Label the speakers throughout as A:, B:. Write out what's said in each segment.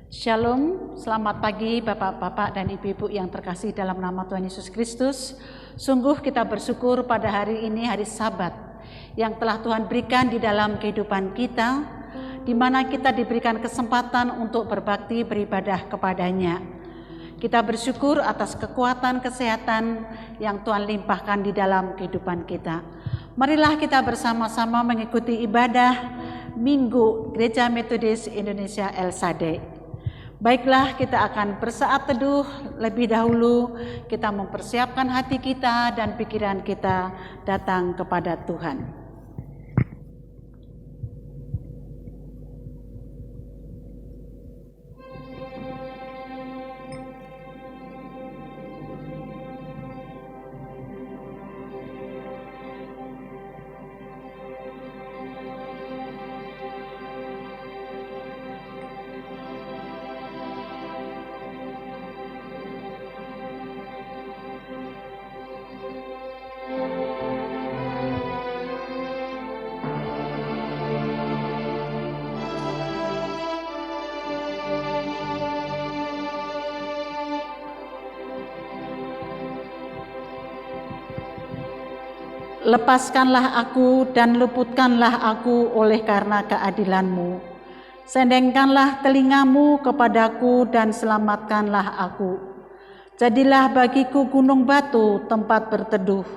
A: Shalom, selamat pagi Bapak-Bapak dan Ibu-Ibu yang terkasih dalam nama Tuhan Yesus Kristus. Sungguh kita bersyukur pada hari ini, hari Sabat, yang telah Tuhan berikan di dalam kehidupan kita, di mana kita diberikan kesempatan untuk berbakti beribadah kepadanya. Kita bersyukur atas kekuatan kesehatan yang Tuhan limpahkan di dalam kehidupan kita. Marilah kita bersama-sama mengikuti ibadah Minggu Gereja Metodis Indonesia El Sade. Baiklah, kita akan bersaat teduh lebih dahulu. Kita mempersiapkan hati kita dan pikiran kita datang kepada Tuhan. Lepaskanlah aku dan luputkanlah aku oleh karena keadilan-Mu. Sendengkanlah telingamu kepadaku dan selamatkanlah aku. Jadilah bagiku gunung batu tempat berteduh,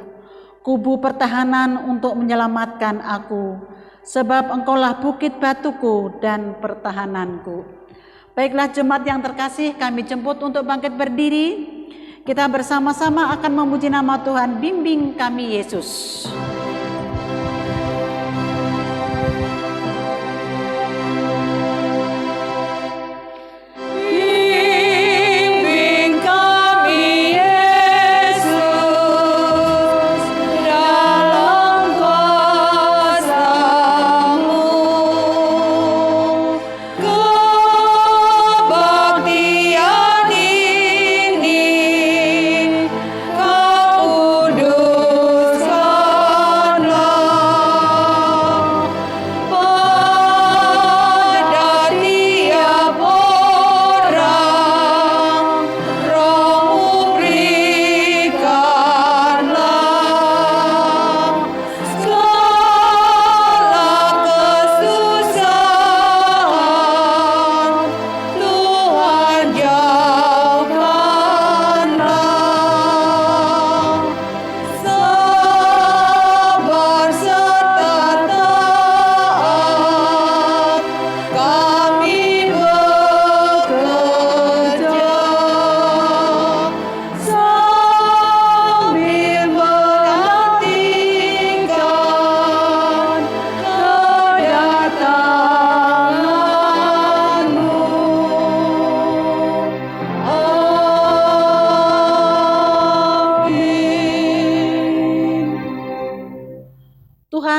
A: kubu pertahanan untuk menyelamatkan aku, sebab Engkaulah bukit batuku dan pertahananku. Baiklah jemaat yang terkasih, kami jemput untuk bangkit berdiri. Kita bersama-sama akan memuji nama Tuhan. Bimbing kami Yesus.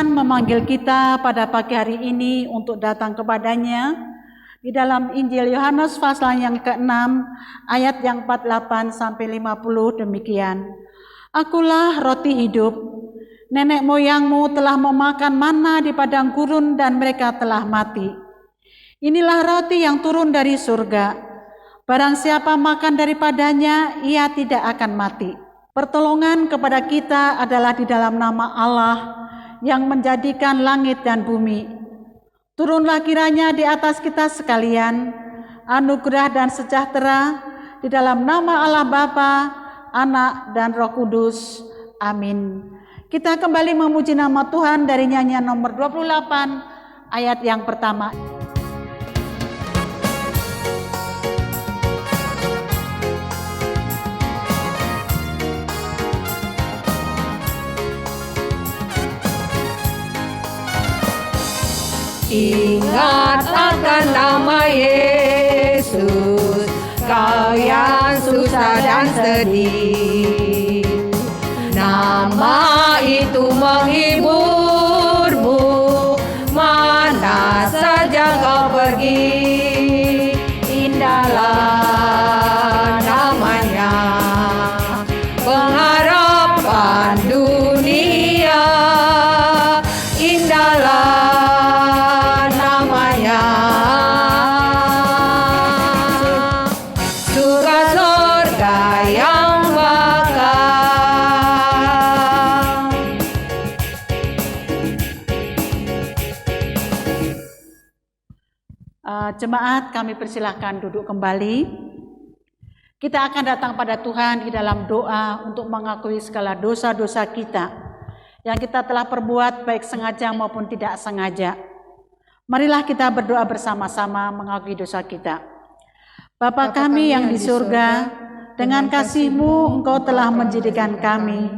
A: Memanggil kita pada pagi hari ini untuk datang kepadanya di dalam Injil Yohanes pasal yang ke-6 ayat yang 48 sampai 50 demikian. Akulah roti hidup. Nenek moyangmu telah memakan mana di padang gurun dan mereka telah mati. Inilah roti yang turun dari surga. Barang siapa makan daripadanya, ia tidak akan mati. Pertolongan kepada kita adalah di dalam nama Allah yang menjadikan langit dan bumi. Turunlah kiranya di atas kita sekalian anugerah dan sejahtera di dalam nama Allah Bapa, Anak dan Roh Kudus. Amin. Kita kembali memuji nama Tuhan dari nyanyian nomor 28 ayat yang pertama.
B: Ingat akan nama Yesus, kau yang susah dan sedih. Nama itu menghiburmu, mana saja kau pergi. Indahlah namanya, pengharapan dunia. Indahlah namanya.
A: Jemaat, kami persilahkan duduk kembali. Kita akan datang pada Tuhan di dalam doa untuk mengakui segala dosa-dosa kita yang kita telah perbuat baik sengaja maupun tidak sengaja. Marilah kita berdoa bersama-sama mengakui dosa kita. Bapa kami yang di surga, dengan kasih-Mu Engkau telah menjadikan kami,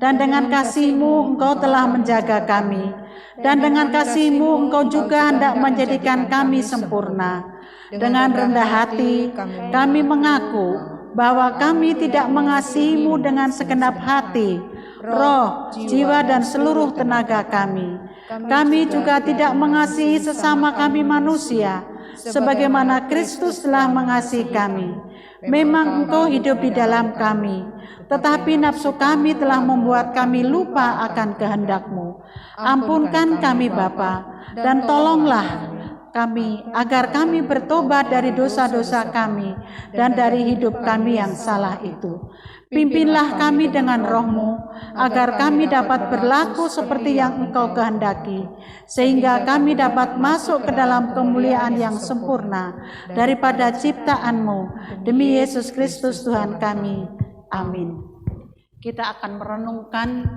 A: dan dengan kasih-Mu Engkau telah menjaga kami, dan dengan kasih-Mu Engkau juga hendak menjadikan kami sempurna. Dengan rendah hati kami mengaku bahwa kami tidak mengasihi-Mu dengan segenap hati, roh, jiwa, dan seluruh tenaga kami. Kami juga tidak mengasihi sesama kami manusia, sebagaimana Kristus telah mengasihi kami. Memang Engkau hidup di dalam kami, tetapi nafsu kami telah membuat kami lupa akan kehendak-Mu. Ampunkan kami Bapa, dan tolonglah kami agar kami bertobat dari dosa-dosa kami dan dari hidup kami yang salah itu. Pimpinlah kami dengan roh-Mu, agar kami dapat berlaku seperti yang Engkau kehendaki, sehingga kami dapat masuk ke dalam kemuliaan yang sempurna daripada ciptaan-Mu. Demi Yesus Kristus Tuhan kami. Amin. Kita akan merenungkan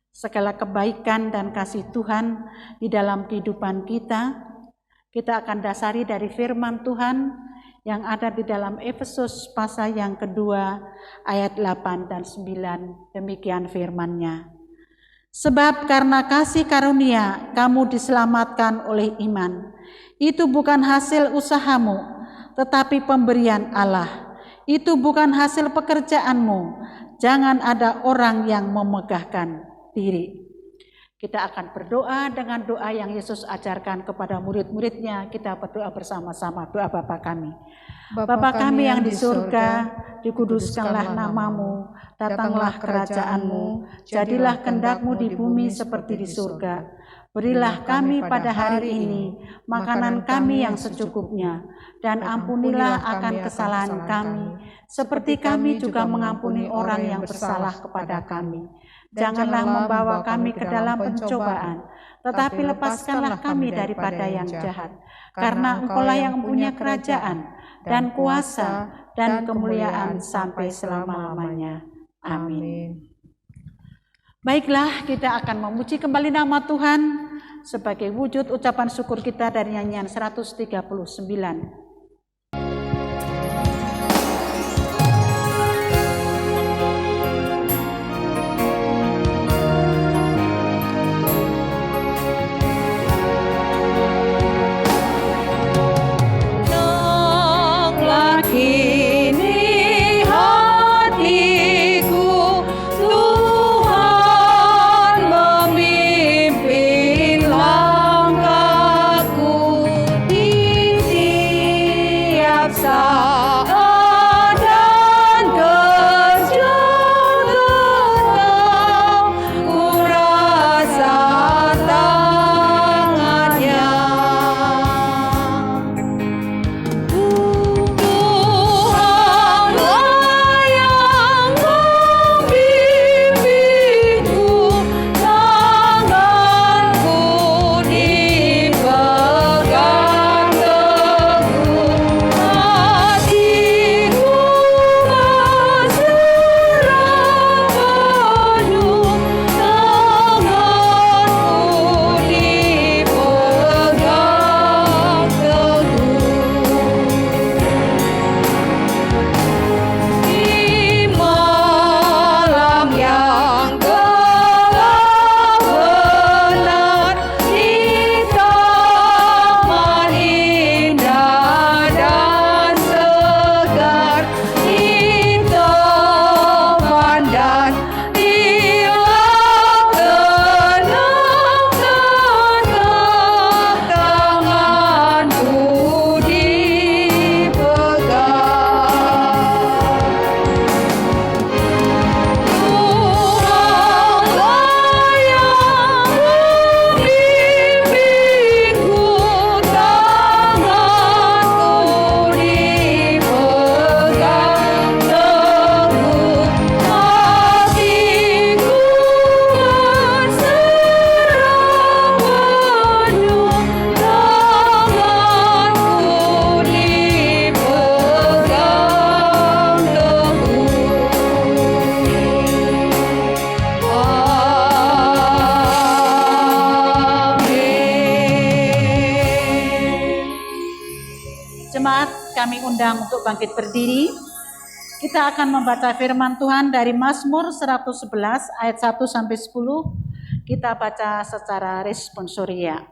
A: segala kebaikan dan kasih Tuhan di dalam kehidupan kita. Kita akan dasari dari firman Tuhan yang ada di dalam Efesus pasal yang kedua ayat 8 dan 9. Demikian firman-Nya. Sebab karena kasih karunia kamu diselamatkan oleh iman. Itu bukan hasil usahamu, tetapi pemberian Allah. Itu bukan hasil pekerjaanmu. Jangan ada orang yang memegahkan diri. Kita akan berdoa dengan doa yang Yesus ajarkan kepada murid-muridnya. Kita berdoa bersama-sama, doa Bapa kami. Bapa kami yang di surga, dikuduskanlah nama-Mu, datanglah kerajaan-Mu, jadilah kehendak-Mu di bumi seperti di surga. Berilah kami pada hari ini makanan kami yang secukupnya, dan ampunilah akan kesalahan kami, seperti kami juga mengampuni orang yang bersalah kepada kami. Janganlah membawa kami ke dalam pencobaan, tetapi lepaskanlah kami daripada yang jahat. Karena Engkaulah yang punya kerajaan, dan kuasa, dan kemuliaan sampai selama-lamanya. Amin. Baiklah, kita akan memuji kembali nama Tuhan sebagai wujud ucapan syukur kita dari nyanyian 139.
B: Hati
A: jemaat, kami undang untuk bangkit berdiri. Kita akan membaca firman Tuhan dari Mazmur 111 ayat 1 sampai 10. Kita baca secara responsoria.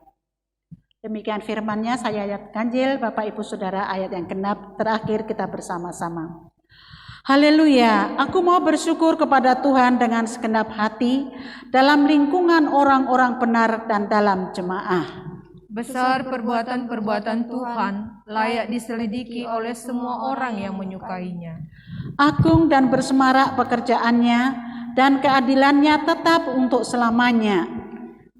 A: Demikian firman-Nya, saya ayat ganjil, Bapak Ibu Saudara, ayat yang genap terakhir kita bersama-sama. Haleluya, aku mau bersyukur kepada Tuhan dengan segenap hati dalam lingkungan orang-orang benar dan dalam jemaah.
B: Besar perbuatan-perbuatan Tuhan, layak diselidiki oleh semua orang yang menyukainya.
A: Agung dan bersemarak pekerjaannya, dan keadilannya tetap untuk selamanya.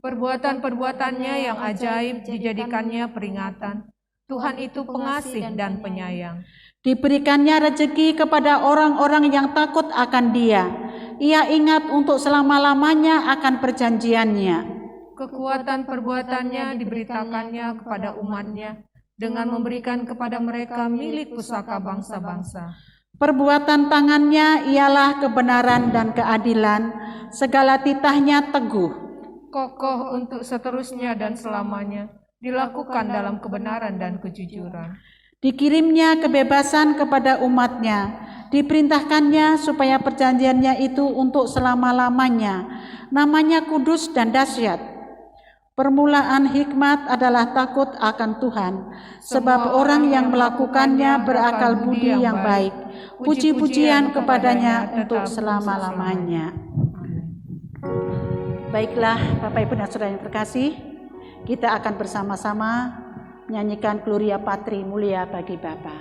B: Perbuatan-perbuatannya yang ajaib dijadikannya peringatan. Tuhan itu pengasih dan penyayang.
A: Diberikannya rezeki kepada orang-orang yang takut akan Dia. Ia ingat untuk selama-lamanya akan perjanjiannya.
B: Kekuatan perbuatannya diberitakannya kepada umatnya dengan memberikan kepada mereka milik pusaka bangsa-bangsa.
A: Perbuatan tangannya ialah kebenaran dan keadilan, segala titahnya teguh.
B: Kokoh untuk seterusnya dan selamanya, dilakukan dalam kebenaran dan kejujuran.
A: Dikirimnya kebebasan kepada umatnya, diperintahkannya supaya perjanjiannya itu untuk selama-lamanya, namanya kudus dan dahsyat. Permulaan hikmat adalah takut akan Tuhan, sebab orang yang melakukannya berakal budi yang baik. Puji-pujian kepadanya untuk selama-lamanya. Baiklah, Bapak Ibu dan Saudara yang terkasih, kita akan bersama-sama menyanyikan Gloria Patri, mulia bagi Bapa.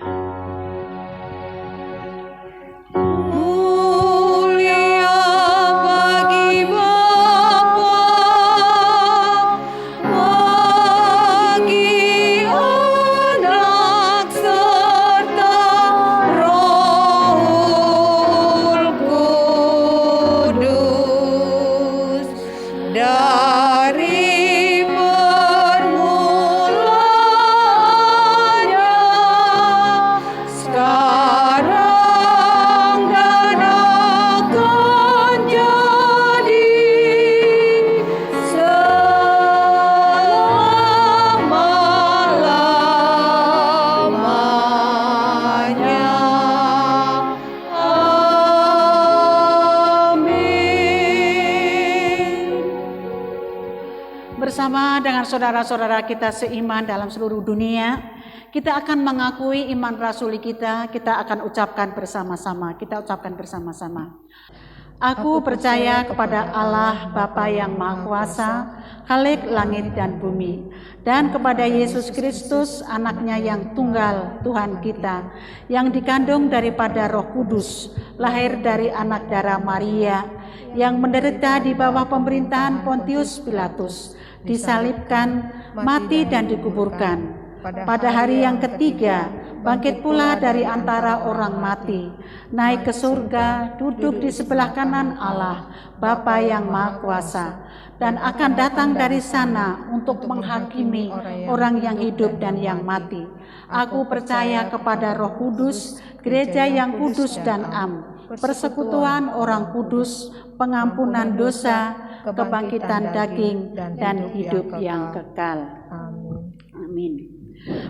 A: Bersama dengan saudara-saudara kita seiman dalam seluruh dunia, kita akan mengakui iman rasuli kita akan ucapkan bersama-sama. Kita ucapkan bersama-sama. Aku percaya kepada Allah Bapa yang Maha Kuasa, Khalik langit dan bumi, dan kepada Yesus Kristus, anaknya yang tunggal, Tuhan kita, yang dikandung daripada Roh Kudus, lahir dari anak darah Maria, yang menderita di bawah pemerintahan Pontius Pilatus, disalibkan, mati dan dikuburkan. Pada hari yang ketiga, bangkit pula dari antara orang mati, naik ke surga, duduk di sebelah kanan Allah, Bapa yang Maha Kuasa, dan akan datang dari sana untuk menghakimi orang yang hidup dan yang mati. Aku percaya kepada Roh Kudus, gereja yang kudus dan am, persekutuan orang kudus, pengampunan dosa, kebangkitan daging, dan hidup yang kekal. Amin.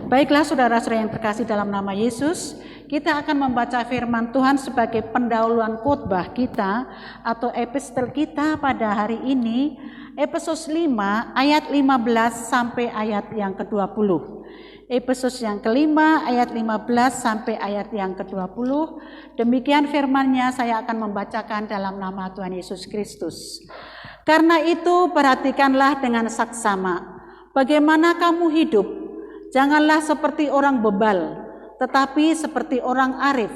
A: Baiklah saudara-saudara yang terkasih dalam nama Yesus, kita akan membaca firman Tuhan sebagai pendahuluan khotbah kita atau epistel kita pada hari ini, Efesus 5 ayat 15 sampai ayat yang ke-20. Efesus yang kelima ayat 15 sampai ayat yang ke-20. Demikian firman-Nya, saya akan membacakan dalam nama Tuhan Yesus Kristus. Karena itu perhatikanlah dengan saksama bagaimana kamu hidup. Janganlah seperti orang bebal, tetapi seperti orang arif.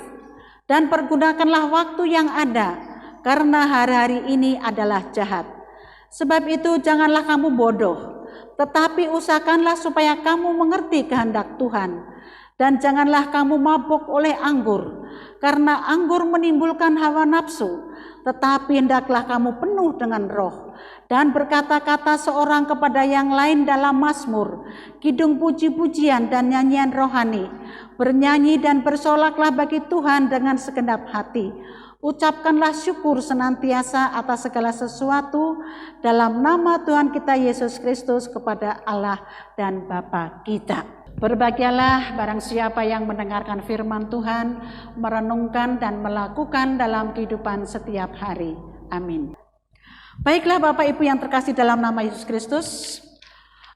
A: Dan pergunakanlah waktu yang ada, karena hari-hari ini adalah jahat. Sebab itu janganlah kamu bodoh, tetapi usahakanlah supaya kamu mengerti kehendak Tuhan. Dan janganlah kamu mabuk oleh anggur, karena anggur menimbulkan hawa nafsu, tetapi hendaklah kamu penuh dengan Roh. Dan berkata-kata seorang kepada yang lain dalam mazmur, kidung puji-pujian dan nyanyian rohani. Bernyanyi dan bersolaklah bagi Tuhan dengan segenap hati. Ucapkanlah syukur senantiasa atas segala sesuatu dalam nama Tuhan kita Yesus Kristus kepada Allah dan Bapa kita. Berbahagialah barang siapa yang mendengarkan firman Tuhan, merenungkan dan melakukan dalam kehidupan setiap hari. Amin. Baiklah Bapak Ibu yang terkasih dalam nama Yesus Kristus,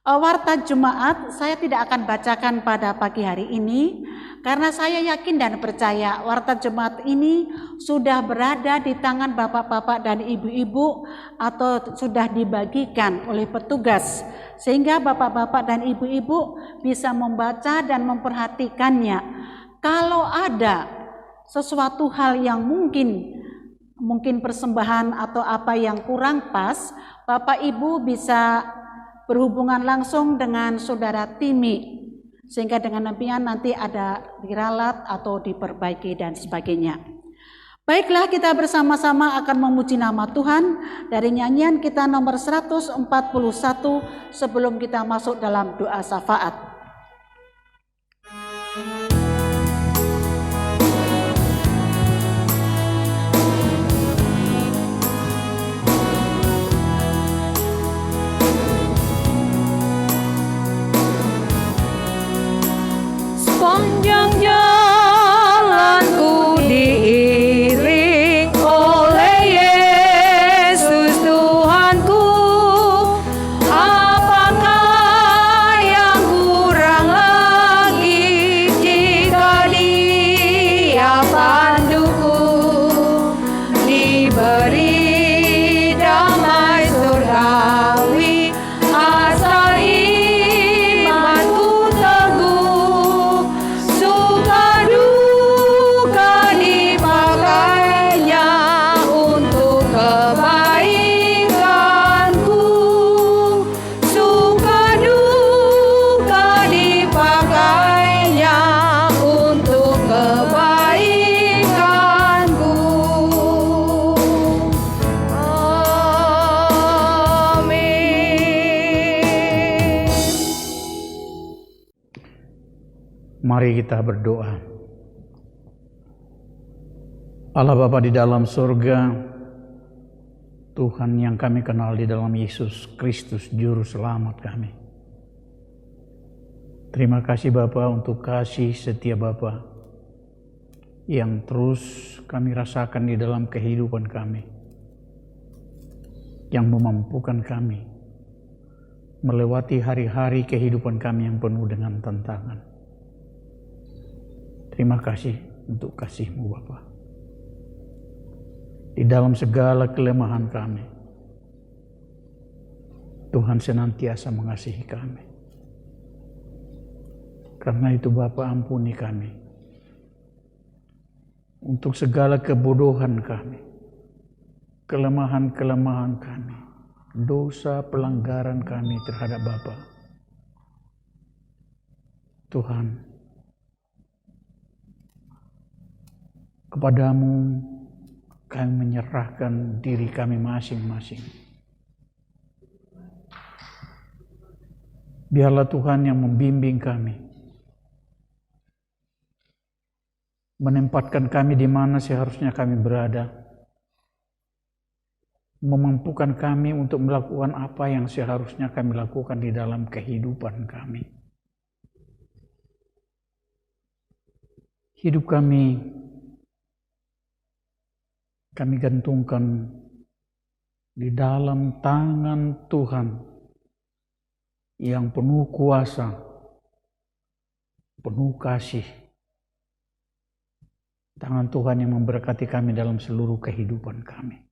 A: warta Jumat saya tidak akan bacakan pada pagi hari ini, karena saya yakin dan percaya warta Jumat ini sudah berada di tangan bapak-bapak dan ibu-ibu atau sudah dibagikan oleh petugas, sehingga bapak-bapak dan ibu-ibu bisa membaca dan memperhatikannya. Kalau ada sesuatu hal yang mungkin persembahan atau apa yang kurang pas, Bapak Ibu bisa berhubungan langsung dengan Saudara Timi, sehingga dengan demikian nanti ada diralat atau diperbaiki dan sebagainya. Baiklah, kita bersama-sama akan memuji nama Tuhan dari nyanyian kita nomor 141 sebelum kita masuk dalam doa syafaat.
B: Sepanjang jalanku diiring oleh Yesus Tuhanku, apakah yang kurang lagi jika Dia panduku? Diberi damai surgawi asal imanku teguh, suka duka dipakainya untuk kebaikanku, suka duka dipakainya untuk kebaikanku. Amin.
C: Mari kita berdoa. Allah Bapa di dalam surga, Tuhan yang kami kenal di dalam Yesus Kristus Juru Selamat kami. Terima kasih Bapa untuk kasih setia Bapa yang terus kami rasakan di dalam kehidupan kami, yang memampukan kami melewati hari-hari kehidupan kami yang penuh dengan tantangan. Terima kasih untuk kasih-Mu Bapa. Di dalam segala kelemahan kami, Tuhan senantiasa mengasihi kami. Karena itu Bapa, ampuni kami untuk segala kebodohan kami, kelemahan-kelemahan kami, dosa pelanggaran kami terhadap Bapa. Tuhan, kepadamu kami menyerahkan diri kami masing-masing. Biarlah Tuhan yang membimbing kami, menempatkan kami di mana seharusnya kami berada, memampukan kami untuk melakukan apa yang seharusnya kami lakukan di dalam kehidupan kami. Hidup kami gantungkan di dalam tangan Tuhan yang penuh kuasa, penuh kasih. Tangan Tuhan yang memberkati kami dalam seluruh kehidupan kami.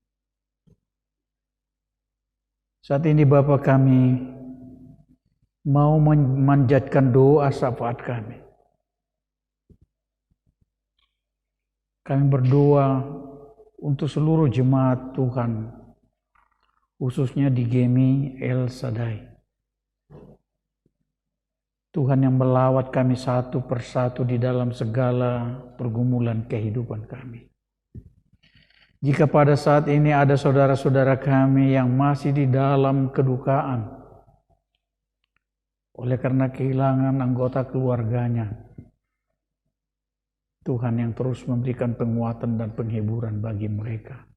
C: Saat ini Bapa, kami mau memanjatkan doa syafaat kami. Kami berdoa untuk seluruh jemaat Tuhan, khususnya di Gemi El Shaddai. Tuhan yang melawat kami satu persatu di dalam segala pergumulan kehidupan kami. Jika pada saat ini ada saudara-saudara kami yang masih di dalam kedukaan oleh karena kehilangan anggota keluarganya, Tuhan yang terus memberikan penguatan dan penghiburan bagi mereka,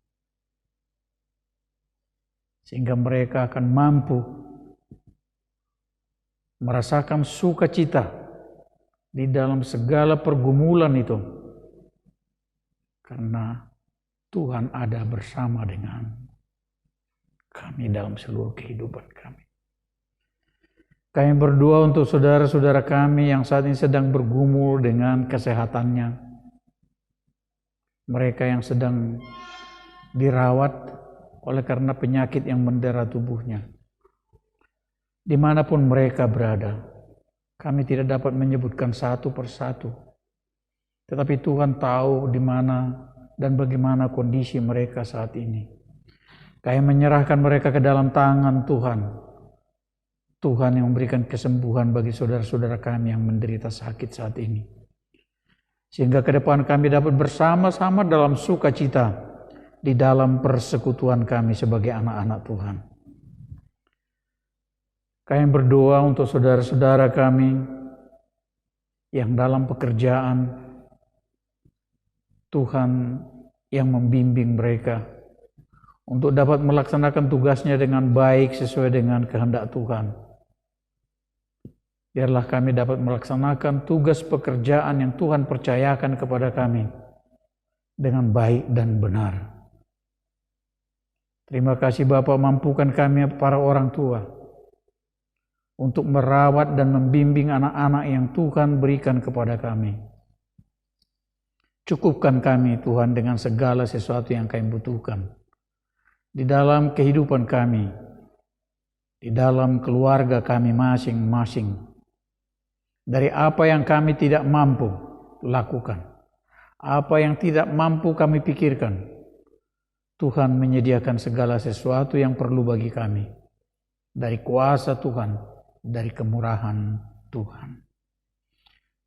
C: sehingga mereka akan mampu merasakan sukacita di dalam segala pergumulan itu, karena Tuhan ada bersama dengan kami dalam seluruh kehidupan kami. Kami berdoa untuk saudara-saudara kami yang saat ini sedang bergumul dengan kesehatannya. Mereka yang sedang dirawat oleh karena penyakit yang mendera tubuhnya. Dimanapun mereka berada, kami tidak dapat menyebutkan satu persatu. Tetapi Tuhan tahu di mana dan bagaimana kondisi mereka saat ini. Kami menyerahkan mereka ke dalam tangan Tuhan. Tuhan yang memberikan kesembuhan bagi saudara-saudara kami yang menderita sakit saat ini. Sehingga ke depan kami dapat bersama-sama dalam sukacita di dalam persekutuan kami sebagai anak-anak Tuhan. Kami berdoa untuk saudara-saudara kami yang dalam pekerjaan, Tuhan yang membimbing mereka untuk dapat melaksanakan tugasnya dengan baik sesuai dengan kehendak Tuhan. Biarlah kami dapat melaksanakan tugas pekerjaan yang Tuhan percayakan kepada kami dengan baik dan benar. Terima kasih Bapa, mampukan kami para orang tua untuk merawat dan membimbing anak-anak yang Tuhan berikan kepada kami. Cukupkan kami Tuhan dengan segala sesuatu yang kami butuhkan di dalam kehidupan kami, di dalam keluarga kami masing-masing. Dari apa yang kami tidak mampu lakukan, apa yang tidak mampu kami pikirkan, Tuhan menyediakan segala sesuatu yang perlu bagi kami. Dari kuasa Tuhan, dari kemurahan Tuhan.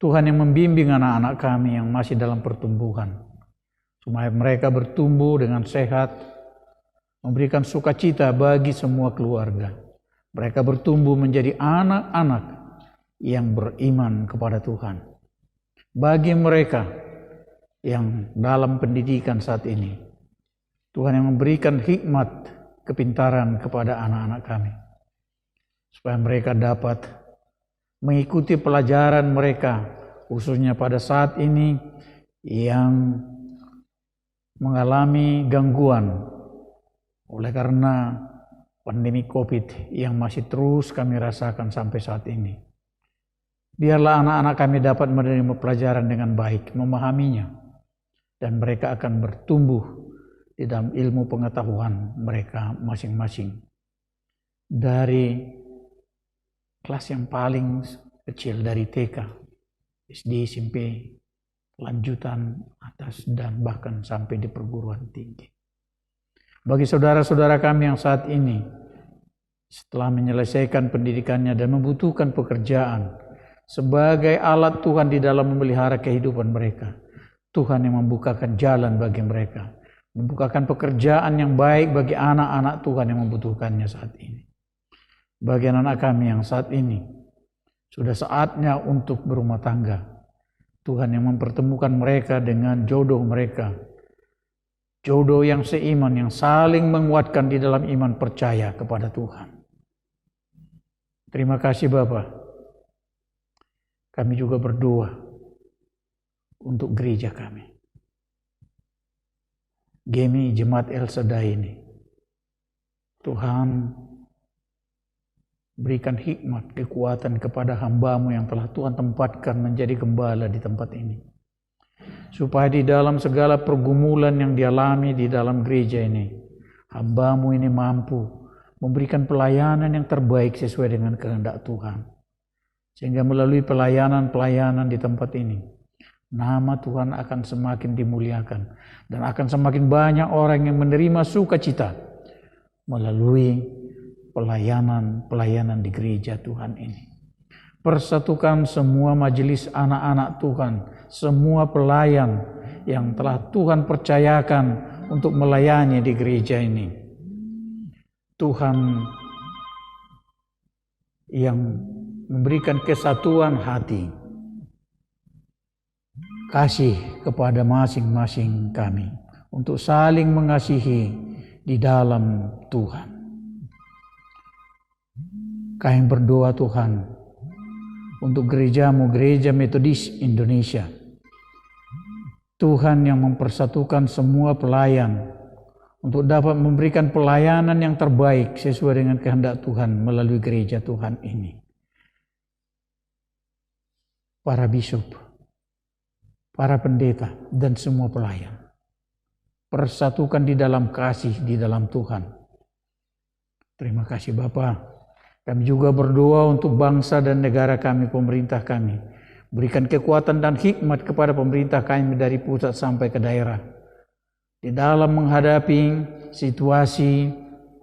C: Tuhan yang membimbing anak-anak kami yang masih dalam pertumbuhan, supaya mereka bertumbuh dengan sehat, memberikan sukacita bagi semua keluarga. Mereka bertumbuh menjadi anak-anak yang beriman kepada Tuhan. Bagi mereka yang dalam pendidikan saat ini, Tuhan yang memberikan hikmat, kepintaran kepada anak-anak kami, supaya mereka dapat mengikuti pelajaran mereka, khususnya pada saat ini yang mengalami gangguan oleh karena pandemi COVID yang masih terus kami rasakan sampai saat ini. Biarlah anak-anak kami dapat menerima pelajaran dengan baik, memahaminya, dan mereka akan bertumbuh di dalam ilmu pengetahuan mereka masing-masing. Dari kelas yang paling kecil, dari TK, SD, SMP, lanjutan, atas, dan bahkan sampai di perguruan tinggi. Bagi saudara-saudara kami yang saat ini setelah menyelesaikan pendidikannya dan membutuhkan pekerjaan sebagai alat Tuhan di dalam memelihara kehidupan mereka, Tuhan yang membukakan jalan bagi mereka, membukakan pekerjaan yang baik bagi anak-anak Tuhan yang membutuhkannya saat ini. Bagi anak kami yang saat ini sudah saatnya untuk berumah tangga, Tuhan yang mempertemukan mereka dengan jodoh mereka, jodoh yang seiman, yang saling menguatkan di dalam iman percaya kepada Tuhan. Terima kasih Bapa. Kami juga berdoa untuk gereja kami, GEMI Jemaat El Shaddai ini. Tuhan, berikan hikmat, kekuatan kepada hamba-Mu yang telah Tuhan tempatkan menjadi gembala di tempat ini, supaya di dalam segala pergumulan yang dialami di dalam gereja ini, hamba-Mu ini mampu memberikan pelayanan yang terbaik sesuai dengan kehendak Tuhan. Sehingga melalui pelayanan-pelayanan di tempat ini, nama Tuhan akan semakin dimuliakan dan akan semakin banyak orang yang menerima sukacita melalui pelayanan-pelayanan di gereja Tuhan ini. Persatukan semua majelis anak-anak Tuhan, semua pelayan yang telah Tuhan percayakan untuk melayani di gereja ini. Tuhan yang memberikan kesatuan hati, kasih kepada masing-masing kami untuk saling mengasihi di dalam Tuhan. Kami berdoa Tuhan untuk gerejamu, Gereja Metodis Indonesia. Tuhan yang mempersatukan semua pelayan untuk dapat memberikan pelayanan yang terbaik sesuai dengan kehendak Tuhan melalui gereja Tuhan ini. Para bishop, para pendeta, dan semua pelayan. Persatukan di dalam kasih, di dalam Tuhan. Terima kasih Bapa. Kami juga berdoa untuk bangsa dan negara kami, pemerintah kami. Berikan kekuatan dan hikmat kepada pemerintah kami dari pusat sampai ke daerah. Di dalam menghadapi situasi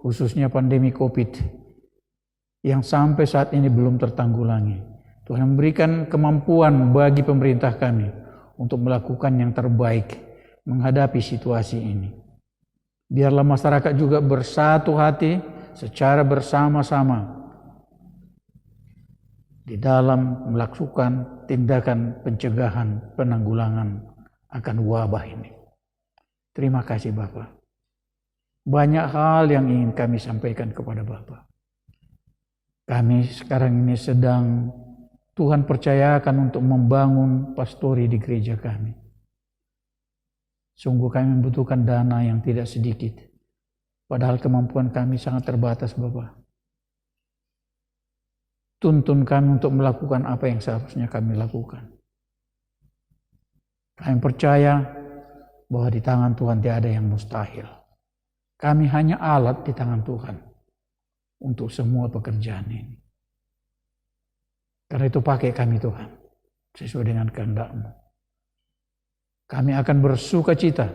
C: khususnya pandemi COVID yang sampai saat ini belum tertanggulangi. Tuhan memberikan kemampuan bagi pemerintah kami untuk melakukan yang terbaik menghadapi situasi ini. Biarlah masyarakat juga bersatu hati secara bersama-sama di dalam melakukan tindakan pencegahan penanggulangan akan wabah ini. Terima kasih Bapak. Banyak hal yang ingin kami sampaikan kepada Bapak. Kami sekarang ini sedang Tuhan percayakan untuk membangun pastori di gereja kami. Sungguh kami membutuhkan dana yang tidak sedikit. Padahal kemampuan kami sangat terbatas Bapak. Tuntun kami untuk melakukan apa yang seharusnya kami lakukan. Kami percaya bahwa di tangan Tuhan tidak ada yang mustahil. Kami hanya alat di tangan Tuhan untuk semua pekerjaan ini. Karena itu pakai kami Tuhan, sesuai dengan kehendak-Mu. Kami akan bersuka cita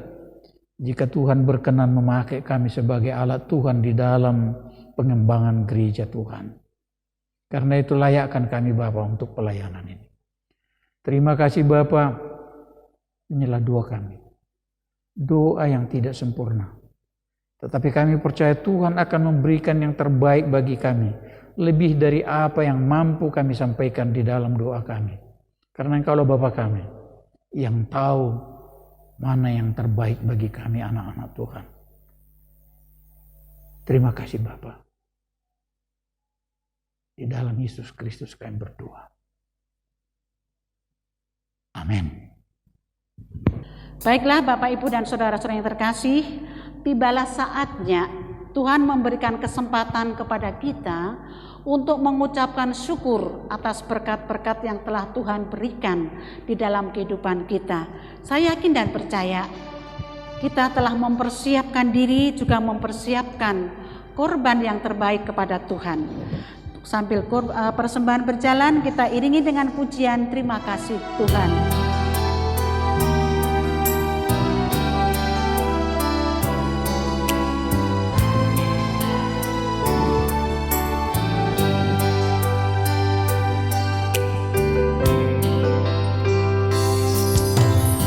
C: jika Tuhan berkenan memakai kami sebagai alat Tuhan di dalam pengembangan gereja Tuhan. Karena itu layakkan kami Bapa untuk pelayanan ini. Terima kasih Bapa. Inilah doa kami. Doa yang tidak sempurna. Tetapi kami percaya Tuhan akan memberikan yang terbaik bagi kami. Lebih dari apa yang mampu kami sampaikan di dalam doa kami. Karena Engkaulah Bapa kami yang tahu mana yang terbaik bagi kami anak-anak Tuhan. Terima kasih Bapa. Di dalam Yesus Kristus kami berdoa. Amin.
A: Baiklah Bapak, Ibu, dan saudara-saudara yang terkasih, tibalah saatnya Tuhan memberikan kesempatan kepada kita untuk mengucapkan syukur atas berkat-berkat yang telah Tuhan berikan di dalam kehidupan kita. Saya yakin dan percaya kita telah mempersiapkan diri, juga mempersiapkan korban yang terbaik kepada Tuhan. Sambil persembahan berjalan, kita iringi dengan pujian terima kasih Tuhan.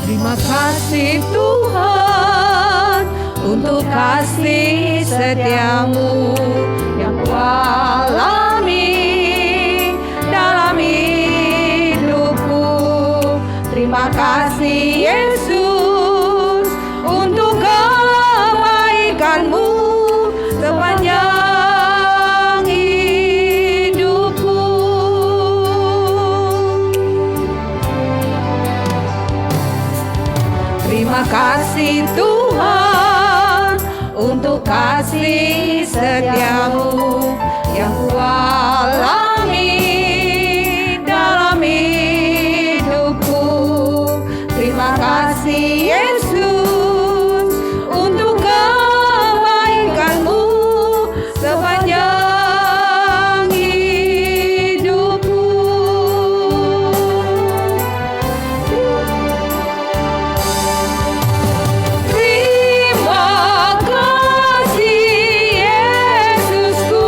B: Terima kasih Tuhan untuk kasih setiamu yang kualami dalam hidupku. Terima kasih Yesus untuk kebaikanmu sepanjang hidupku. Terima kasih Tuhan untuk kasih setiamu yang kualami dalam hidupku. Terima kasih Yesus untuk kebaikanmu sepanjang hidupku. Terima kasih Yesusku.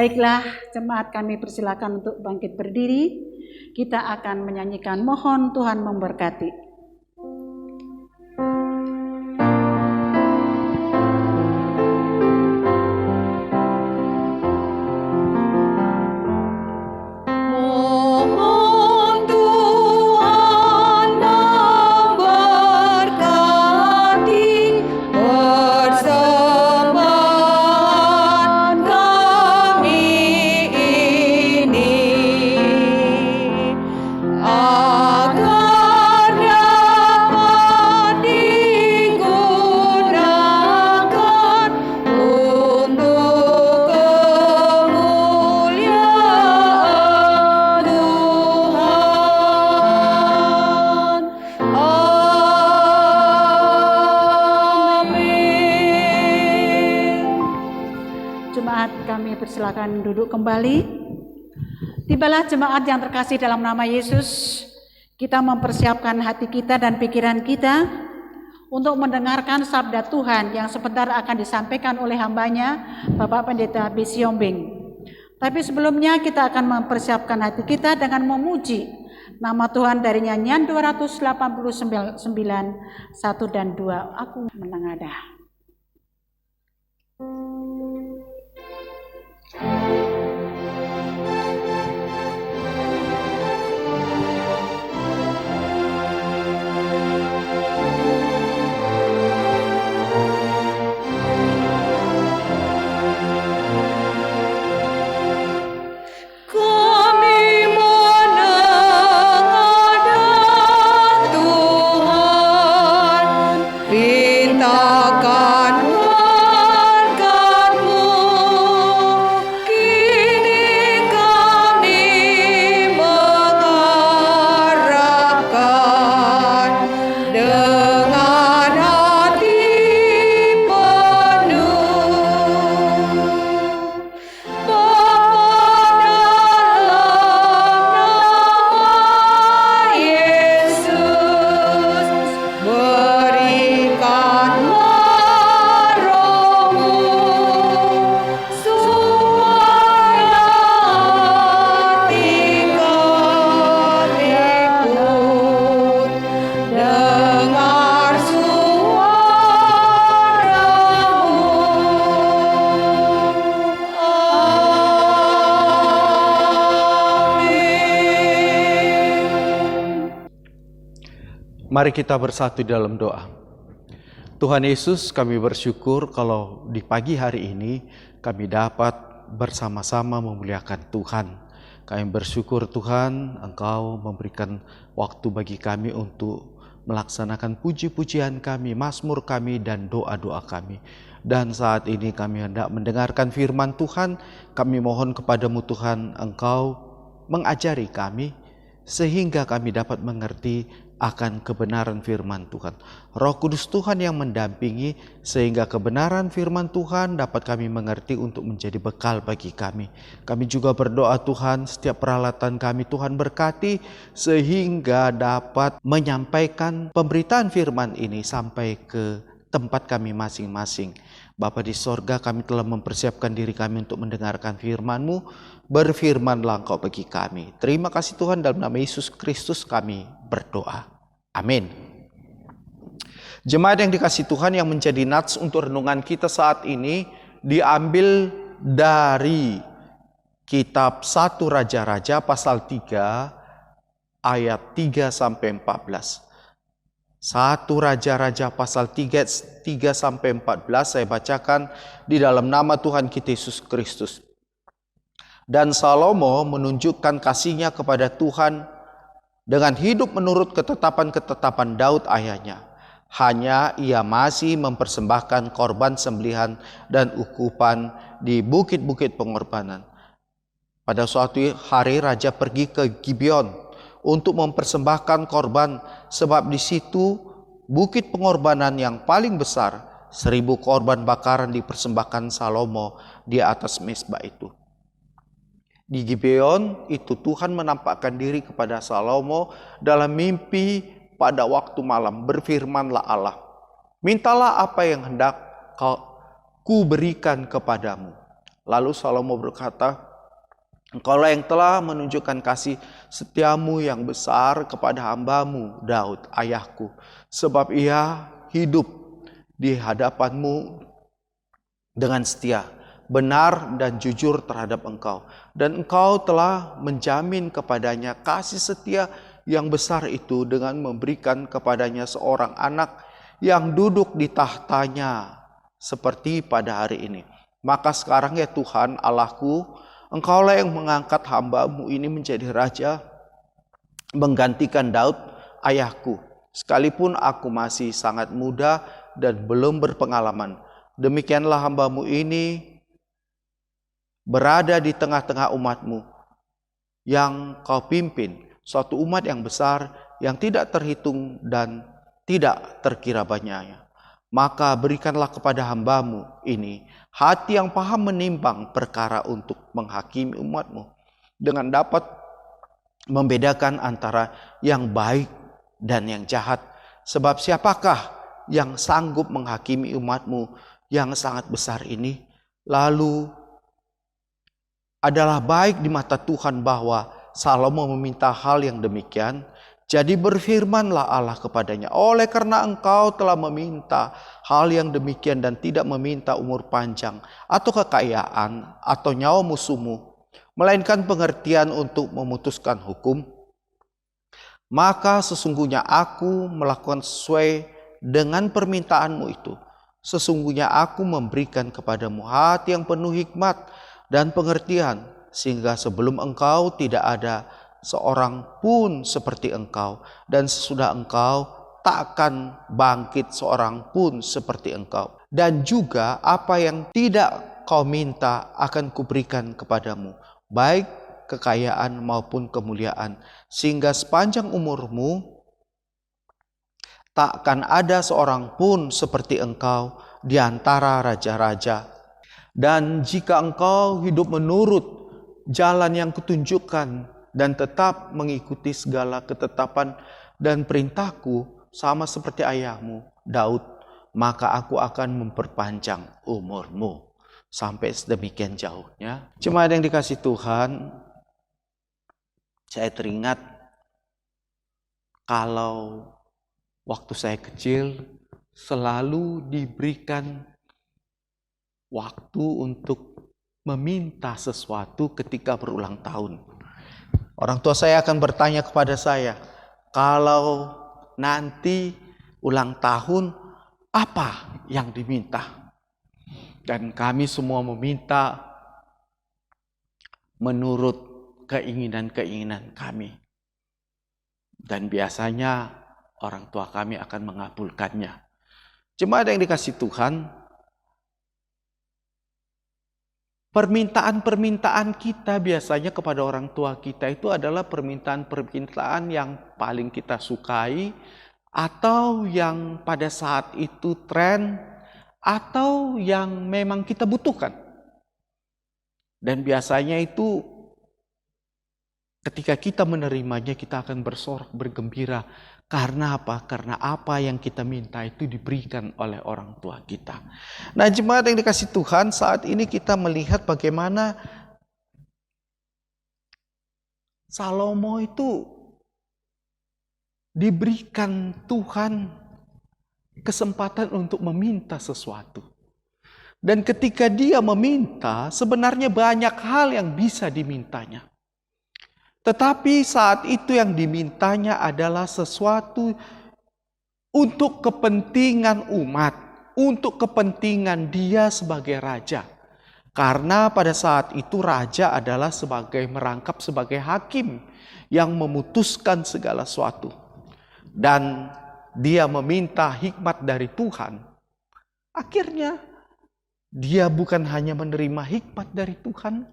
A: Baiklah, jemaat kami persilakan untuk bangkit berdiri. Kita akan menyanyikan Mohon Tuhan Memberkati. Silakan duduk kembali. Tibalah jemaat yang terkasih dalam nama Yesus, kita mempersiapkan hati kita dan pikiran kita untuk mendengarkan sabda Tuhan yang sebentar akan disampaikan oleh hambanya, Bapak Pendeta Bisiombing. Tapi sebelumnya kita akan mempersiapkan hati kita dengan memuji nama Tuhan dari nyanyian 289, 1 dan 2. Aku menengadah.
D: Mari kita bersatu dalam doa. Tuhan Yesus, kami bersyukur kalau di pagi hari ini kami dapat bersama-sama memuliakan Tuhan. Kami bersyukur Tuhan, Engkau memberikan waktu bagi kami untuk melaksanakan puji-pujian kami, mazmur kami, dan doa-doa kami. Dan saat ini kami hendak mendengarkan firman Tuhan. Kami mohon kepadamu Tuhan, Engkau mengajari kami sehingga kami dapat mengerti akan kebenaran firman Tuhan. Roh Kudus Tuhan yang mendampingi sehingga kebenaran firman Tuhan dapat kami mengerti untuk menjadi bekal bagi kami. Kami juga berdoa Tuhan, setiap peralatan kami Tuhan berkati sehingga dapat menyampaikan pemberitaan firman ini sampai ke tempat kami masing-masing. Bapa di sorga, kami telah mempersiapkan diri kami untuk mendengarkan firman-Mu. Berfirmanlah Engkau bagi kami. Terima kasih Tuhan, dalam nama Yesus Kristus kami berdoa. Amin. Jemaat yang dikasihi Tuhan, yang menjadi nats untuk renungan kita saat ini diambil dari kitab 1 Raja-Raja pasal 3 ayat 3 sampai 14. 1 Raja-Raja pasal 3 sampai 14 saya bacakan di dalam nama Tuhan kita Yesus Kristus. Dan Salomo menunjukkan kasihnya kepada Tuhan dengan hidup menurut ketetapan-ketetapan Daud ayahnya. Hanya ia masih mempersembahkan korban sembelihan dan ukupan di bukit-bukit pengorbanan. Pada suatu hari raja pergi ke Gibeon untuk mempersembahkan korban, sebab di situ bukit pengorbanan yang paling besar, 1000 korban bakaran dipersembahkan Salomo di atas mezbah itu. Di Gibeon itu Tuhan menampakkan diri kepada Salomo dalam mimpi pada waktu malam. Berfirmanlah Allah, mintalah apa yang hendak ku berikan kepadamu. Lalu Salomo berkata, Engkaulah yang telah menunjukkan kasih setiamu yang besar kepada hambamu Daud, ayahku. Sebab ia hidup di hadapanmu dengan setia, benar dan jujur terhadap engkau. Dan engkau telah menjamin kepadanya kasih setia yang besar itu dengan memberikan kepadanya seorang anak yang duduk di tahtanya seperti pada hari ini. Maka sekarang ya Tuhan Allahku, Engkaulah yang mengangkat hamba-Mu ini menjadi raja, menggantikan Daud ayahku. Sekalipun aku masih sangat muda dan belum berpengalaman. Demikianlah hamba-Mu ini berada di tengah-tengah umat-Mu yang Kau pimpin, suatu umat yang besar yang tidak terhitung dan tidak terkira banyaknya. Maka berikanlah kepada hamba-Mu ini hati yang paham menimbang perkara untuk menghakimi umat-Mu, dengan dapat membedakan antara yang baik dan yang jahat. Sebab siapakah yang sanggup menghakimi umat-Mu yang sangat besar ini? Lalu adalah baik di mata Tuhan bahwa Salomo meminta hal yang demikian. Jadi berfirmanlah Allah kepadanya, oleh karena engkau telah meminta hal yang demikian dan tidak meminta umur panjang atau kekayaan atau nyawa musuhmu, melainkan pengertian untuk memutuskan hukum, maka sesungguhnya aku melakukan sesuai dengan permintaanmu itu. Sesungguhnya aku memberikan kepadamu hati yang penuh hikmat dan pengertian, sehingga sebelum engkau tidak ada seorang pun seperti engkau, dan sesudah engkau takkan bangkit seorang pun seperti engkau. Dan juga apa yang tidak kau minta akan kuberikan kepadamu, baik kekayaan maupun kemuliaan, sehingga sepanjang umurmu takkan ada seorang pun seperti engkau di antara raja-raja. Dan jika engkau hidup menurut jalan yang kutunjukkan dan tetap mengikuti segala ketetapan dan perintahku sama seperti ayahmu Daud, maka aku akan memperpanjang umurmu. Sampai sedemikian jauhnya. Jemaat yang dikasihi Tuhan, saya teringat kalau waktu saya kecil selalu diberikan waktu untuk meminta sesuatu ketika berulang tahun. Orang tua saya akan bertanya kepada saya, kalau nanti ulang tahun apa yang diminta? Dan kami semua meminta menurut keinginan-keinginan kami. Dan biasanya orang tua kami akan mengabulkannya. Jemaat yang dikasihi Tuhan, permintaan-permintaan kita biasanya kepada orang tua kita itu adalah permintaan-permintaan yang paling kita sukai, atau yang pada saat itu tren, atau yang memang kita butuhkan. Dan biasanya itu ketika kita menerimanya kita akan bersorak, bergembira. Karena apa? Karena apa yang kita minta itu diberikan oleh orang tua kita. Nah, jemaat yang dikasihi Tuhan, saat ini kita melihat bagaimana Salomo itu diberikan Tuhan kesempatan untuk meminta sesuatu. Dan ketika dia meminta, sebenarnya banyak hal yang bisa dimintanya. Tetapi saat itu yang dimintanya adalah sesuatu untuk kepentingan umat, untuk kepentingan dia sebagai raja. Karena pada saat itu raja adalah merangkap sebagai hakim yang memutuskan segala sesuatu. Dan dia meminta hikmat dari Tuhan. Akhirnya dia bukan hanya menerima hikmat dari Tuhan,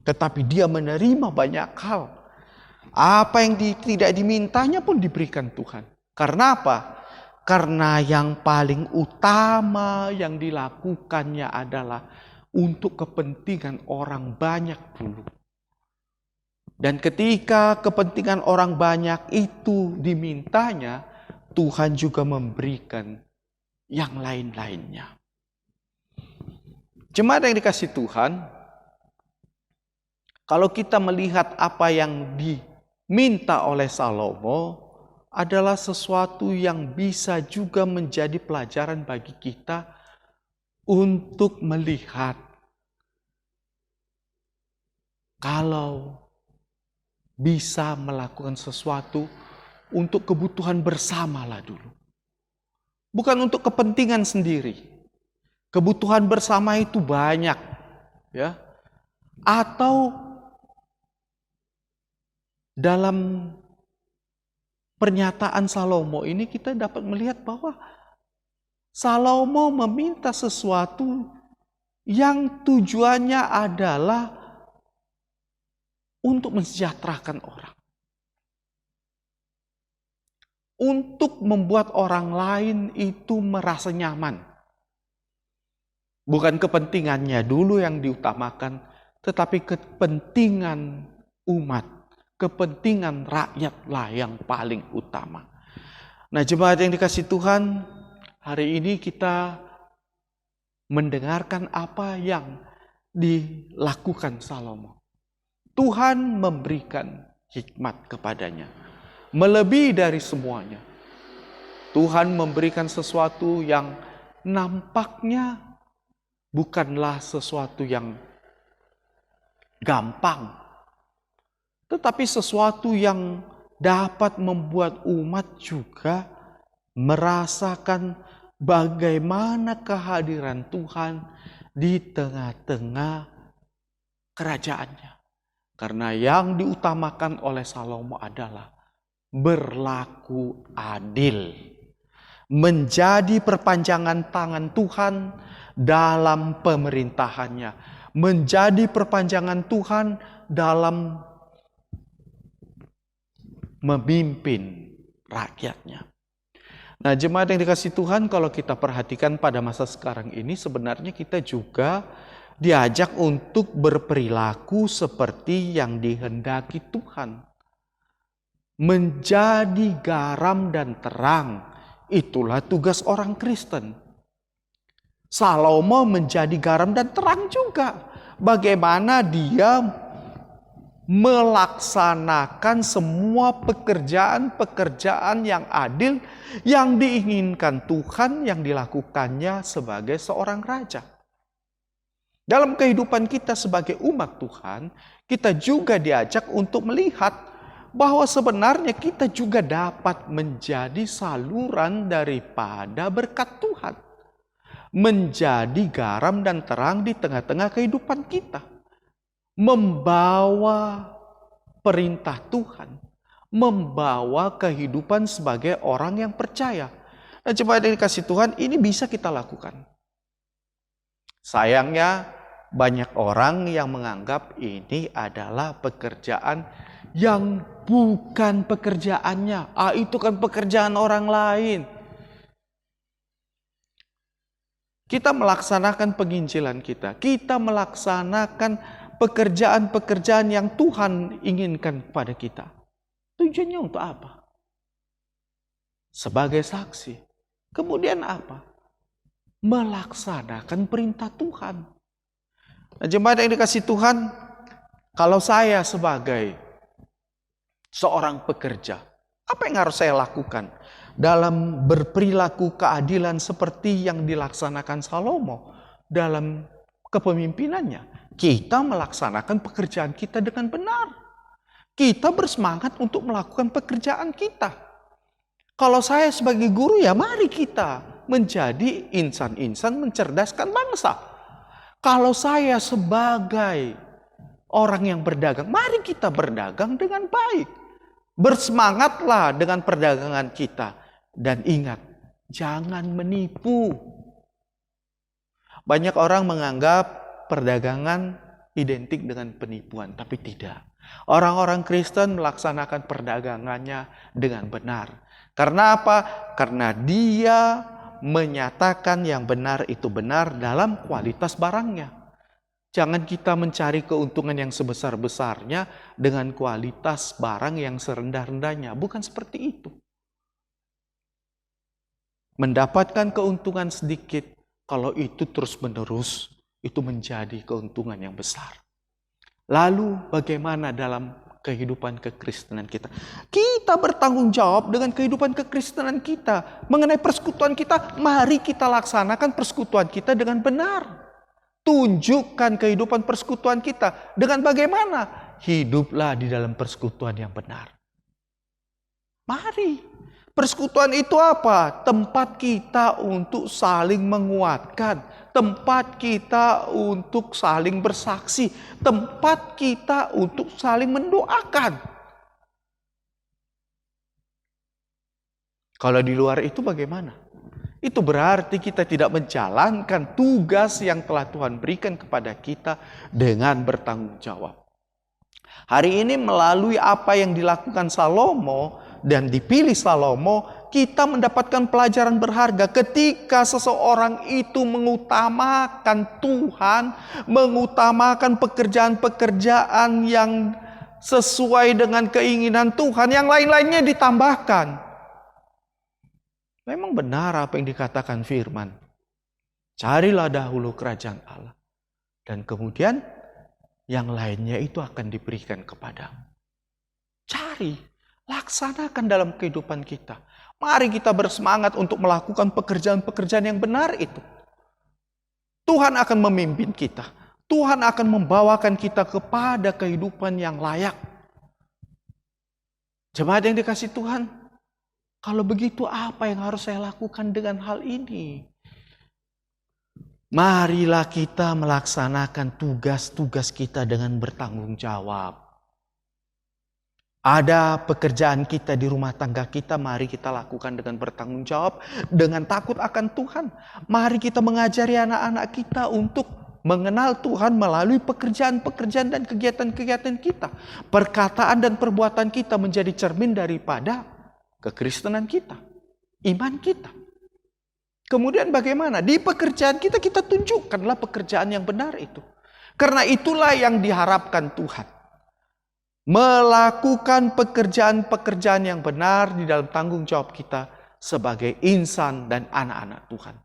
D: tetapi dia menerima banyak hal. Apa yang tidak dimintanya pun diberikan Tuhan. Karena apa? Karena yang paling utama yang dilakukannya adalah untuk kepentingan orang banyak dulu. Dan ketika kepentingan orang banyak itu dimintanya, Tuhan juga memberikan yang lain-lainnya. Jemaat yang dikasihi Tuhan, kalau kita melihat apa yang diminta oleh Salomo adalah sesuatu yang bisa juga menjadi pelajaran bagi kita untuk melihat kalau bisa melakukan sesuatu untuk kebutuhan bersamalah dulu. Bukan untuk kepentingan sendiri. Kebutuhan bersama itu banyak, ya. Atau dalam pernyataan Salomo ini kita dapat melihat bahwa Salomo meminta sesuatu yang tujuannya adalah untuk mensejahterakan orang. Untuk membuat orang lain itu merasa nyaman. Bukan kepentingannya dulu yang diutamakan, tetapi kepentingan umat, kepentingan rakyatlah yang paling utama. Nah, jemaat yang dikasihi Tuhan, hari ini kita mendengarkan apa yang dilakukan Salomo. Tuhan memberikan hikmat kepadanya. Melebihi dari semuanya. Tuhan memberikan sesuatu yang nampaknya bukanlah sesuatu yang gampang. Tetapi sesuatu yang dapat membuat umat juga merasakan bagaimana kehadiran Tuhan di tengah-tengah kerajaannya. Karena yang diutamakan oleh Salomo adalah berlaku adil. Menjadi perpanjangan tangan Tuhan dalam pemerintahannya. Menjadi perpanjangan Tuhan dalam memimpin rakyatnya. Nah, jemaat yang dikasihi Tuhan, kalau kita perhatikan pada masa sekarang ini sebenarnya kita juga diajak untuk berperilaku seperti yang dihendaki Tuhan. Menjadi garam dan terang, itulah tugas orang Kristen. Salomo menjadi garam dan terang juga. Bagaimana dia melaksanakan semua pekerjaan-pekerjaan yang adil yang diinginkan Tuhan yang dilakukannya sebagai seorang raja. Dalam kehidupan kita sebagai umat Tuhan, kita juga diajak untuk melihat bahwa sebenarnya kita juga dapat menjadi saluran daripada berkat Tuhan. Menjadi garam dan terang di tengah-tengah kehidupan kita. Membawa perintah Tuhan. Membawa kehidupan sebagai orang yang percaya. Nah, jemaat yang dikasihi Tuhan, ini bisa kita lakukan. Sayangnya banyak orang yang menganggap ini adalah pekerjaan yang bukan pekerjaannya. Itu kan pekerjaan orang lain. Kita melaksanakan penginjilan kita. Kita melaksanakan pekerjaan-pekerjaan yang Tuhan inginkan kepada kita. Tujuannya untuk apa? Sebagai saksi. Kemudian apa? Melaksanakan perintah Tuhan. Nah, jemaat yang dikasihi Tuhan, kalau saya sebagai seorang pekerja, apa yang harus saya lakukan dalam berperilaku keadilan seperti yang dilaksanakan Salomo dalam kepemimpinannya? Kita melaksanakan pekerjaan kita dengan benar. Kita bersemangat untuk melakukan pekerjaan kita. Kalau saya sebagai guru, ya mari kita menjadi insan-insan mencerdaskan bangsa. Kalau saya sebagai orang yang berdagang, mari kita berdagang dengan baik. Bersemangatlah dengan perdagangan kita. Dan ingat, jangan menipu. Banyak orang menganggap perdagangan identik dengan penipuan, tapi tidak. Orang-orang Kristen melaksanakan perdagangannya dengan benar. Karena apa? Karena dia menyatakan yang benar itu benar dalam kualitas barangnya. Jangan kita mencari keuntungan yang sebesar-besarnya dengan kualitas barang yang serendah-rendahnya. Bukan seperti itu. Mendapatkan keuntungan sedikit, kalau itu terus-menerus, itu menjadi keuntungan yang besar. Lalu bagaimana dalam kehidupan kekristenan kita? Kita bertanggung jawab dengan kehidupan kekristenan kita. Mengenai persekutuan kita, mari kita laksanakan persekutuan kita dengan benar. Tunjukkan kehidupan persekutuan kita dengan bagaimana? Hiduplah di dalam persekutuan yang benar. Mari. Persekutuan itu apa? Tempat kita untuk saling menguatkan. Tempat kita untuk saling bersaksi. Tempat kita untuk saling mendoakan. Kalau di luar itu bagaimana? Itu berarti kita tidak menjalankan tugas yang telah Tuhan berikan kepada kita dengan bertanggung jawab. Hari ini melalui apa yang dilakukan Salomo dan dipilih Salomo, kita mendapatkan pelajaran berharga ketika seseorang itu mengutamakan Tuhan, mengutamakan pekerjaan-pekerjaan yang sesuai dengan keinginan Tuhan, yang lain-lainnya ditambahkan. Memang benar apa yang dikatakan firman. Carilah dahulu kerajaan Allah. Dan kemudian yang lainnya itu akan diberikan kepadamu. Cari, laksanakan dalam kehidupan kita. Mari kita bersemangat untuk melakukan pekerjaan-pekerjaan yang benar itu. Tuhan akan memimpin kita. Tuhan akan membawakan kita kepada kehidupan yang layak. Jemaat yang dikasihi Tuhan, kalau begitu apa yang harus saya lakukan dengan hal ini? Marilah kita melaksanakan tugas-tugas kita dengan bertanggung jawab. Ada pekerjaan kita di rumah tangga kita, mari kita lakukan dengan bertanggung jawab, dengan takut akan Tuhan. Mari kita mengajari anak-anak kita untuk mengenal Tuhan melalui pekerjaan-pekerjaan dan kegiatan-kegiatan kita. Perkataan dan perbuatan kita menjadi cermin daripada kekristenan kita, iman kita. Kemudian bagaimana? Di pekerjaan kita, kita tunjukkanlah pekerjaan yang benar itu. Karena itulah yang diharapkan Tuhan. Melakukan pekerjaan-pekerjaan yang benar di dalam tanggung jawab kita sebagai insan dan anak-anak Tuhan.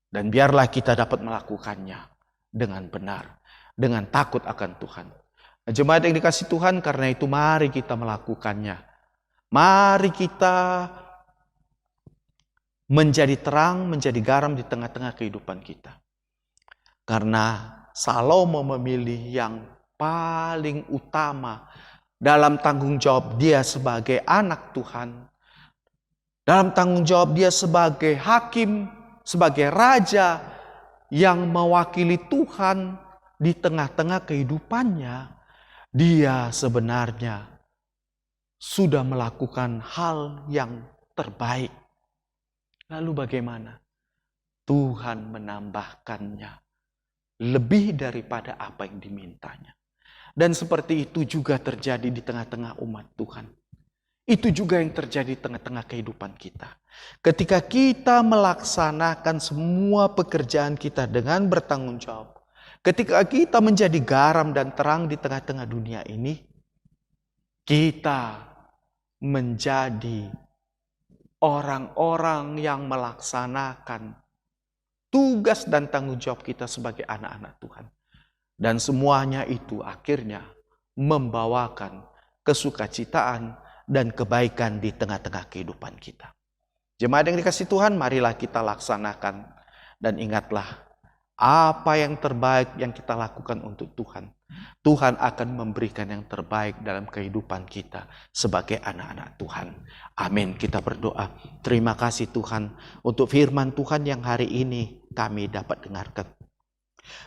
D: Dan biarlah kita dapat melakukannya dengan benar, dengan takut akan Tuhan. Jemaat yang dikasihi Tuhan, karena itu mari kita melakukannya. Mari kita menjadi terang, menjadi garam di tengah-tengah kehidupan kita. Karena Salomo memilih yang paling utama dalam tanggung jawab dia sebagai anak Tuhan, dalam tanggung jawab dia sebagai hakim, sebagai raja yang mewakili Tuhan di tengah-tengah kehidupannya. Dia sebenarnya sudah melakukan hal yang terbaik. Lalu bagaimana? Tuhan menambahkannya lebih daripada apa yang dimintanya. Dan seperti itu juga terjadi di tengah-tengah umat Tuhan. Itu juga yang terjadi di tengah-tengah kehidupan kita. Ketika kita melaksanakan semua pekerjaan kita dengan bertanggung jawab. Ketika kita menjadi garam dan terang di tengah-tengah dunia ini. Kita menjadi orang-orang yang melaksanakan tugas dan tanggung jawab kita sebagai anak-anak Tuhan. Dan semuanya itu akhirnya membawakan kesukacitaan dan kebaikan di tengah-tengah kehidupan kita. Jemaat yang dikasihi Tuhan, marilah kita laksanakan. Dan ingatlah, apa yang terbaik yang kita lakukan untuk Tuhan. Tuhan akan memberikan yang terbaik dalam kehidupan kita sebagai anak-anak Tuhan. Amin. Kita berdoa. Terima kasih Tuhan untuk firman Tuhan yang hari ini kami dapat dengarkan.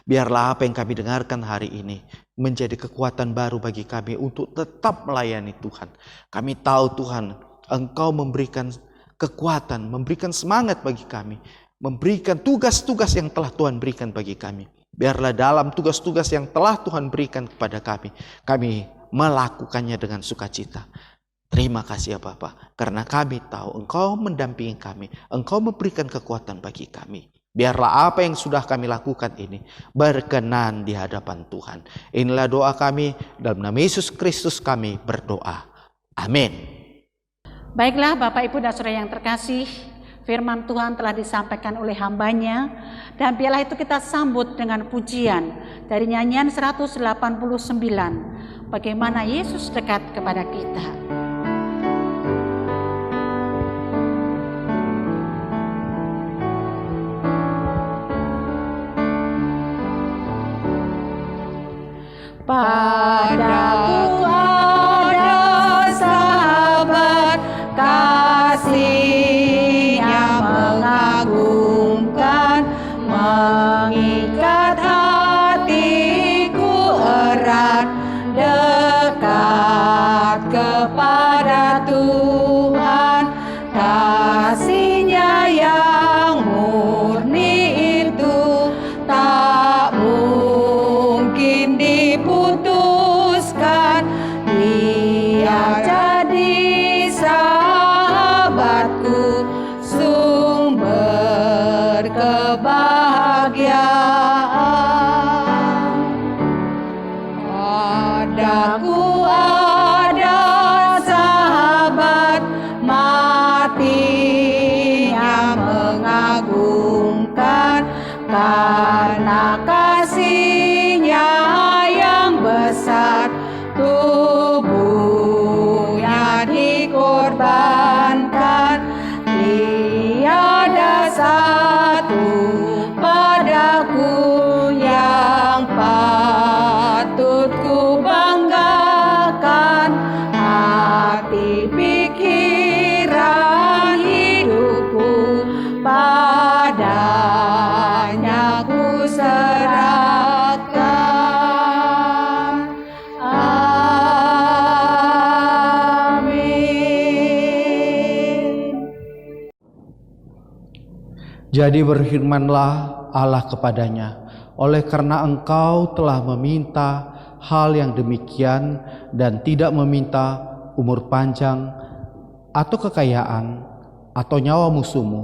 D: Biarlah apa yang kami dengarkan hari ini menjadi kekuatan baru bagi kami untuk tetap melayani Tuhan. Kami tahu Tuhan, Engkau memberikan kekuatan, memberikan semangat bagi kami, memberikan tugas-tugas yang telah Tuhan berikan bagi kami. Biarlah dalam tugas-tugas yang telah Tuhan berikan kepada kami melakukannya dengan sukacita. Terima kasih ya Bapa, karena kami tahu Engkau mendampingi kami, Engkau memberikan kekuatan bagi kami. Biarlah apa yang sudah kami lakukan ini berkenan di hadapan Tuhan. Inilah doa kami, dalam nama Yesus Kristus kami berdoa. Amin.
A: Baiklah Bapak Ibu dan Saudara yang terkasih, Firman Tuhan telah disampaikan oleh hambanya, dan biarlah itu kita sambut dengan pujian dari nyanyian 189, bagaimana Yesus dekat kepada kita. Padaku ada sahabat, kasihnya mengagumkan, mengikat hatiku erat, dekat kepada Tuhan. Kasihnya yang murni itu tak mungkin diputuskan. Dia jadi sahabatku, sumber kebahagiaan. Padaku ada sahabat, matinya mengagumkan, karena kasihnya yang besar, tubuhnya dikorbankan. Tiada satu padaku yang patut ku banggakan, hati pikiran hidupku padanya ku serahkan. Amin.
D: Jadi berfirmanlah Allah kepadanya, oleh karena engkau telah meminta hal yang demikian dan tidak meminta umur panjang atau kekayaan atau nyawa musuhmu,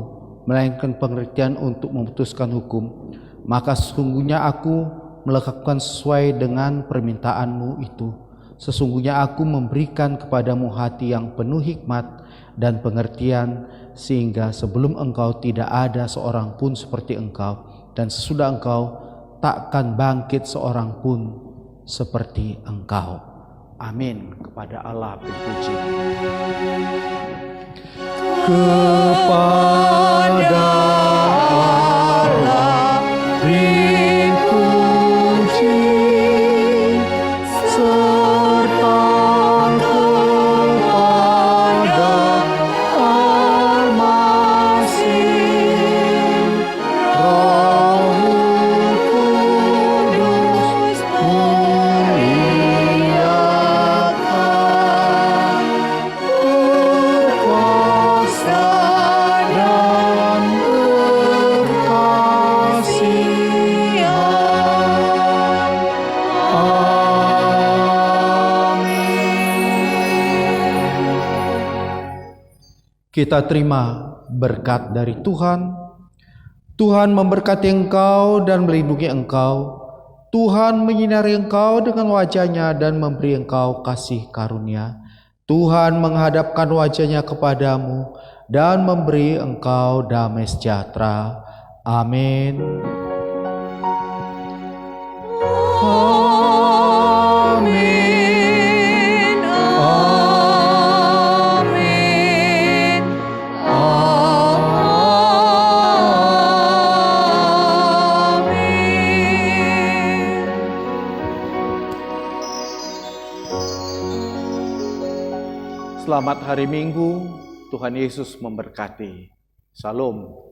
D: melainkan pengertian untuk memutuskan hukum, maka sesungguhnya aku melakukan sesuai dengan permintaanmu itu. Sesungguhnya aku memberikan kepadamu hati yang penuh hikmat dan pengertian, sehingga sebelum engkau tidak ada seorang pun seperti engkau, dan sesudah engkau takkan bangkit seorang pun seperti engkau. Amin. Kepada Allah berpuji. Kepada Allah berpuji, serta kepada Al-Masih, Roh Kudus muliakan, berkuasa dan berkasihan. Amin. Kita terima berkat dari Tuhan. Tuhan memberkati engkau dan melindungi engkau. Tuhan menyinari engkau dengan wajah-Nya dan memberi engkau kasih karunia. Tuhan menghadapkan wajah-Nya kepadamu dan memberi engkau damai sejahtera. Amin. Amin. Amin. Amin. Selamat hari Minggu, Tuhan Yesus memberkati. Salam.